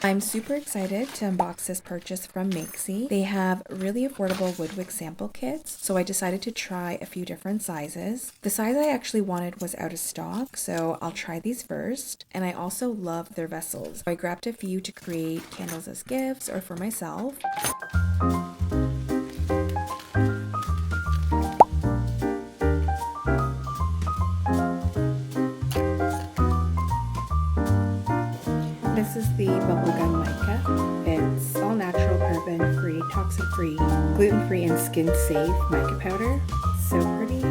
I'm super excited to unbox this purchase from Makesy. They have really affordable woodwick sample kits, so I decided to try a few different sizes. The size I actually wanted was out of stock, so I'll try these first. And I also love their vessels. I grabbed a few to create candles as gifts or for myself. This is the bubblegum mica. It's all natural, carbon-free, toxic-free, gluten-free, and skin-safe mica powder. So pretty.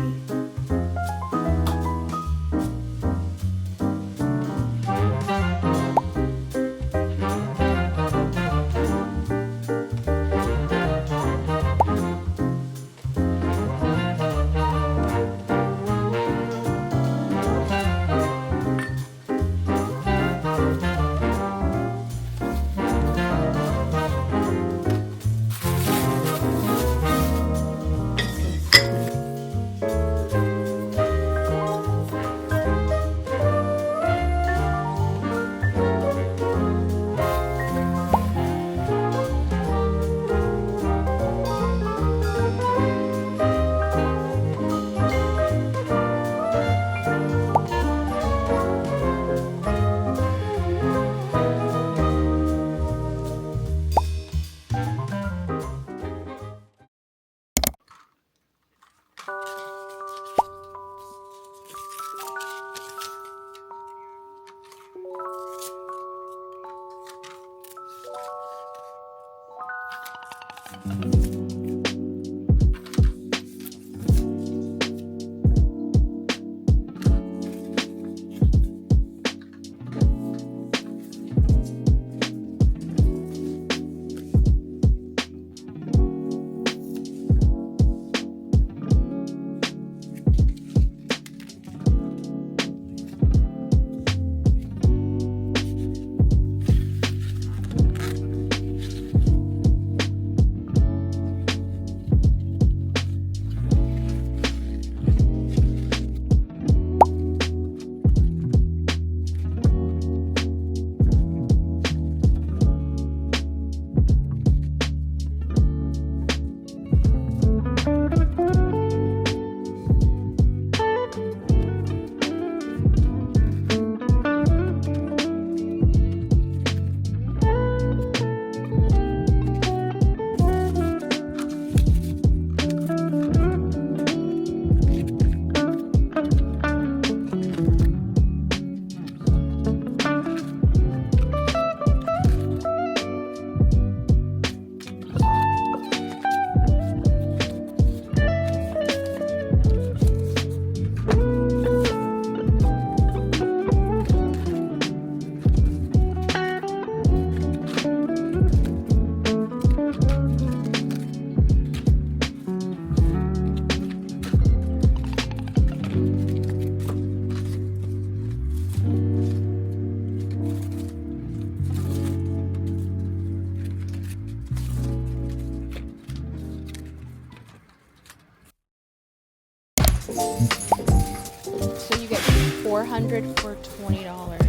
So you get 400 for $20.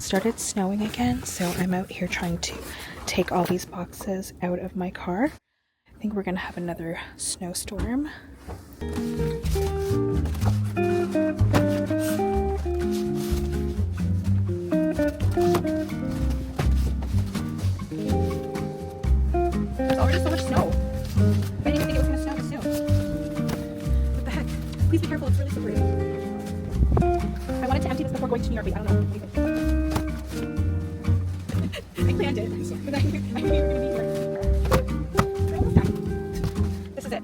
started snowing again, so I'm out here trying to take all these boxes out of my car. I think we're gonna have another snowstorm. There's already so much snow. I didn't even think it was gonna snow this soon. What the heck? Please be careful, it's really slippery. I wanted to empty this before going to New York, but I don't know. What do you think? I planned it, but I knew you were gonna be here. Okay. This is it.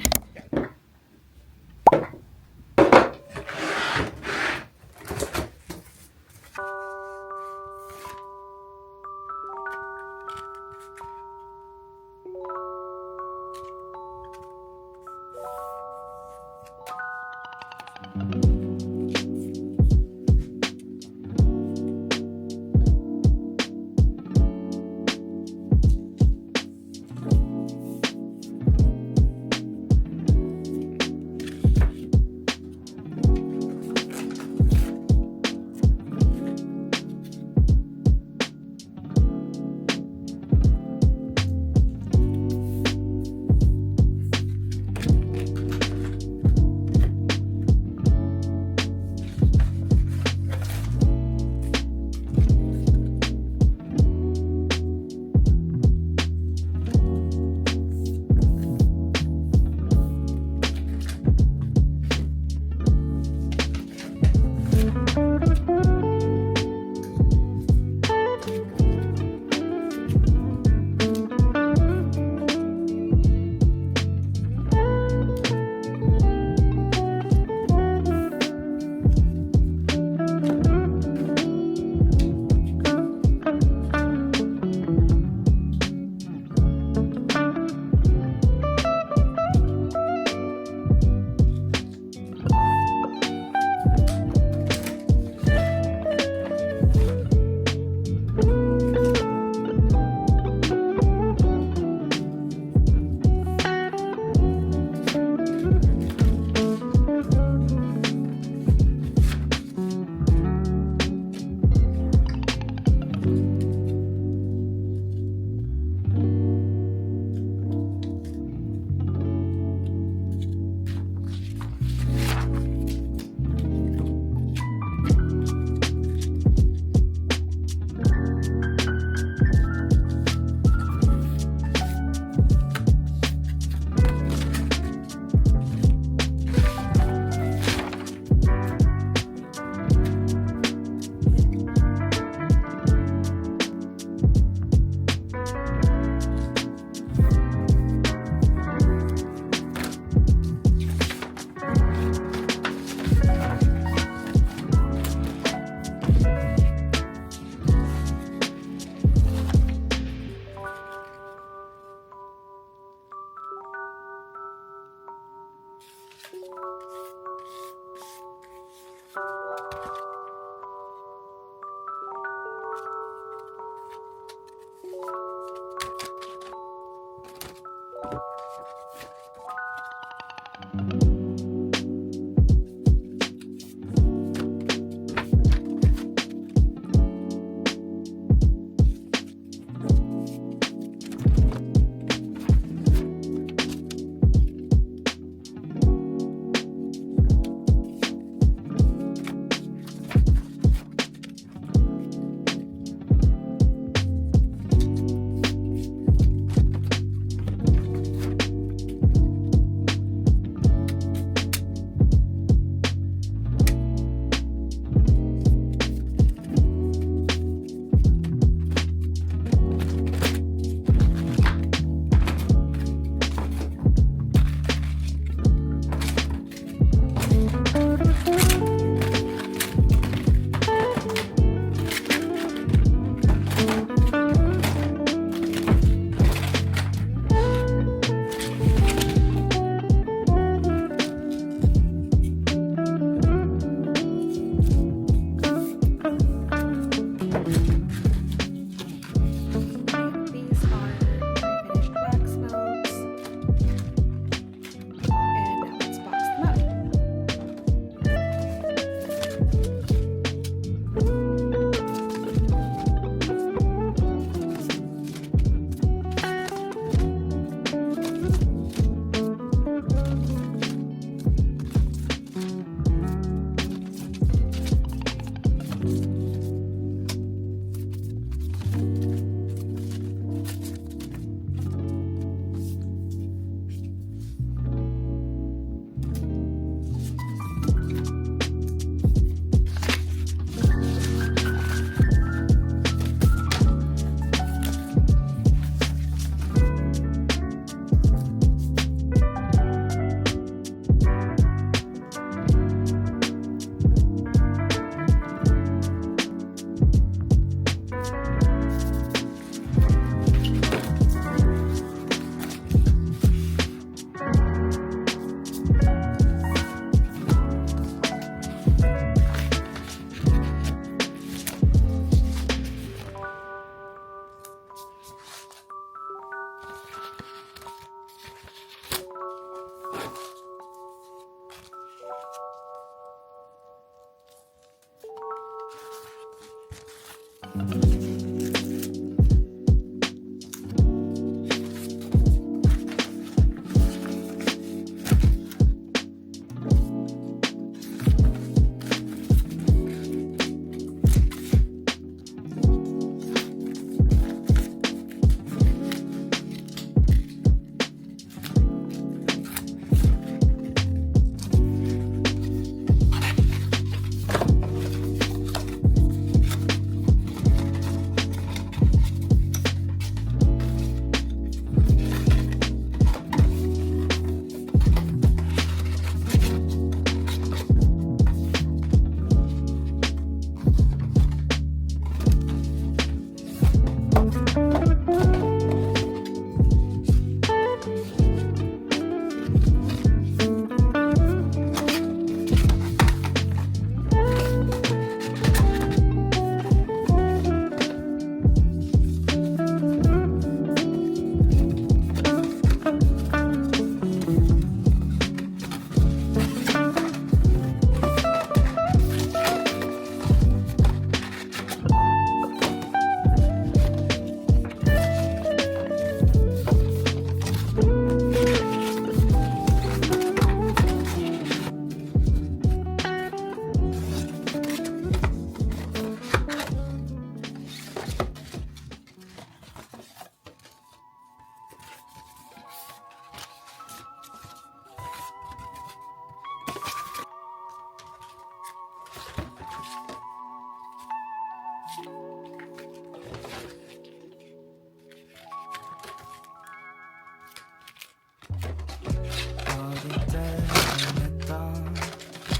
어릴 때 원했던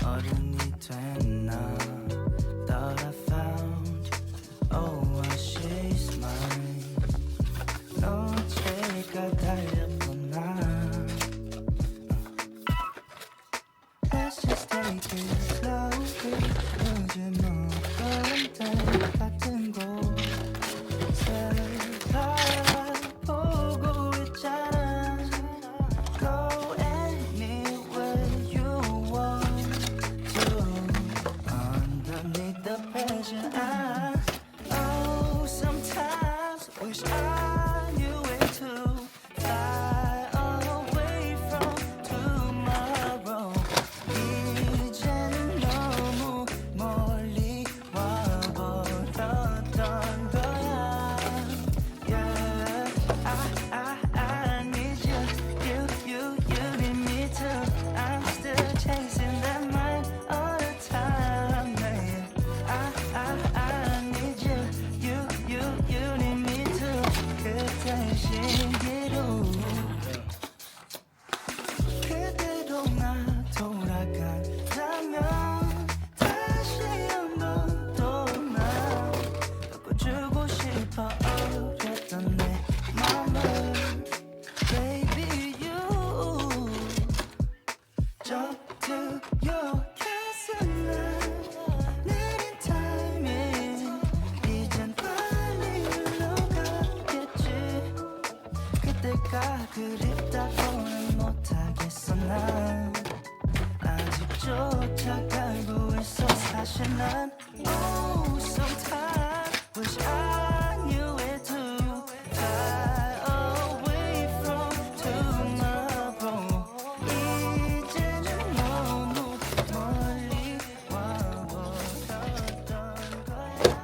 어른이 된 나 Thought I found oh she's mine 너체가 달렸구나 Let's just take it slowly 요즘 어떤 때 같은 곳에 바라보고 있잖아 Go anywhere you want to underneath the pressure oh sometimes wish I knew it too fly away from tomorrow 이제는 너무 멀리 와버렸던 거야 yeah I need you need me too I'm still chasing that mind all the time yeah I need you need me too 그때 신기루 그대로나 돌아간다면 다시 한번 또나 바꿔주고 싶어 어렸던 내 맘을 Baby you Jump to your castle 내린 타이밍 이젠 빨리 흘러가겠지 그때가 그립다고는 못하겠어 난 아직조차 갈고 있어 사실 난 Oh sometimes wish I knew it too fly away from tomorrow 이제는 너무 멀리 와버렸던 거야